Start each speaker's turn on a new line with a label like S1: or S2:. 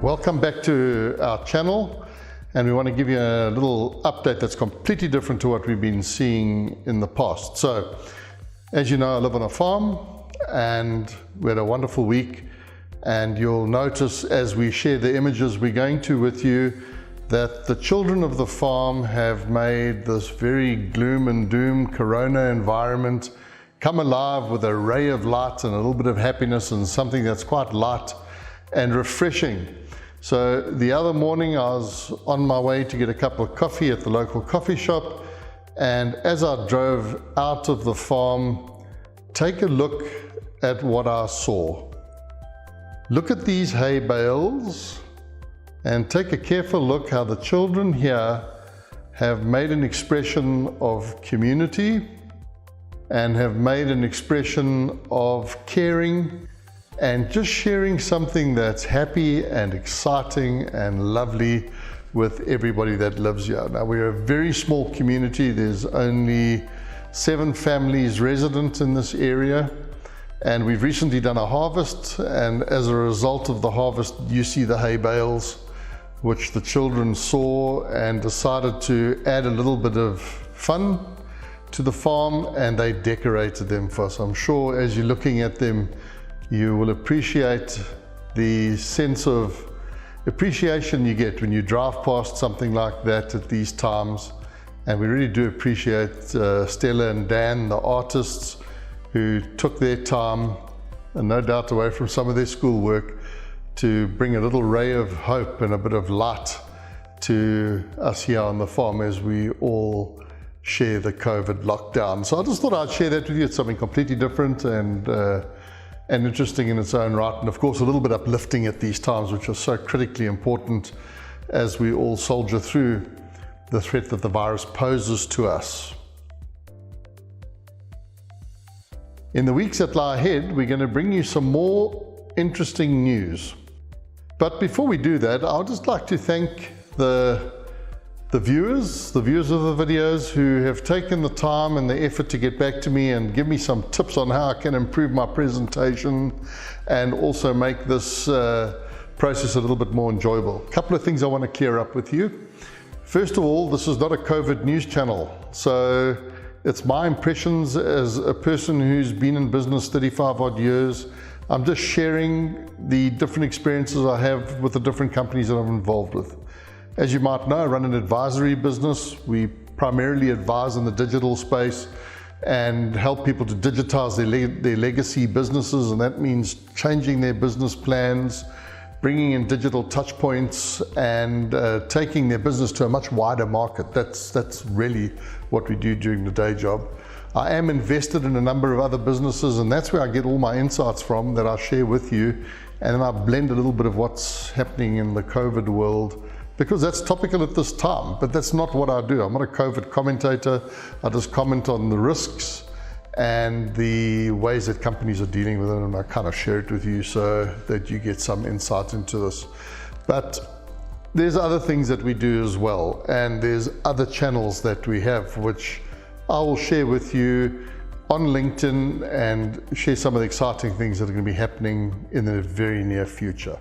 S1: Welcome back to our channel, and we want to give you a little update that's completely different to what we've been seeing in the past. So, as you know, I live on a farm and we had a wonderful week, and you'll notice as we share the images we're going to with you that the children of the farm have made this very gloom and doom corona environment come alive with a ray of light and a little bit of happiness and something that's quite light and refreshing. So the other morning I was on my way to get a cup of coffee at the local coffee shop, and as I drove out of the farm, take a look at what I saw. Look at these hay bales and take a careful look how the children here have made an expression of community and have made an expression of caring and just sharing something that's happy and exciting and lovely with everybody that lives here. Now, we're a very small community. There's only 7 families resident in this area, and we've recently done a harvest, and as a result of the harvest you see the hay bales which the children saw and decided to add a little bit of fun to the farm, and they decorated them for us. I'm sure as you're looking at them you will appreciate the sense of appreciation you get when you drive past something like that at these times. And we really do appreciate Stella and Dan, the artists, who took their time, and no doubt away from some of their schoolwork, to bring a little ray of hope and a bit of light to us here on the farm as we all share the COVID lockdown. So I just thought I'd share that with you. It's something completely different and interesting in its own right, and of course a little bit uplifting at these times, which are so critically important as we all soldier through the threat that the virus poses to us. In the weeks that lie ahead, we're going to bring you some more interesting news. But before we do that, I'd just like to thank the viewers of the videos who have taken the time and the effort to get back to me and give me some tips on how I can improve my presentation and also make this process a little bit more enjoyable. A couple of things I want to clear up with you. First of all, this is not a COVID news channel, so it's my impressions as a person who's been in business 35 odd years. I'm just sharing the different experiences I have with the different companies that I'm involved with. As you might know, I run an advisory business. We primarily advise in the digital space and help people to digitize their legacy businesses, and that means changing their business plans, bringing in digital touch points, and taking their business to a much wider market. That's really what we do during the day job. I am invested in a number of other businesses, and that's where I get all my insights from that I share with you, and then I blend a little bit of what's happening in the COVID world, because that's topical at this time, but that's not what I do. I'm not a COVID commentator. I just comment on the risks and the ways that companies are dealing with it, and I kind of share it with you so that you get some insight into this. But there's other things that we do as well, and there's other channels that we have which I will share with you on LinkedIn and share some of the exciting things that are going to be happening in the very near future.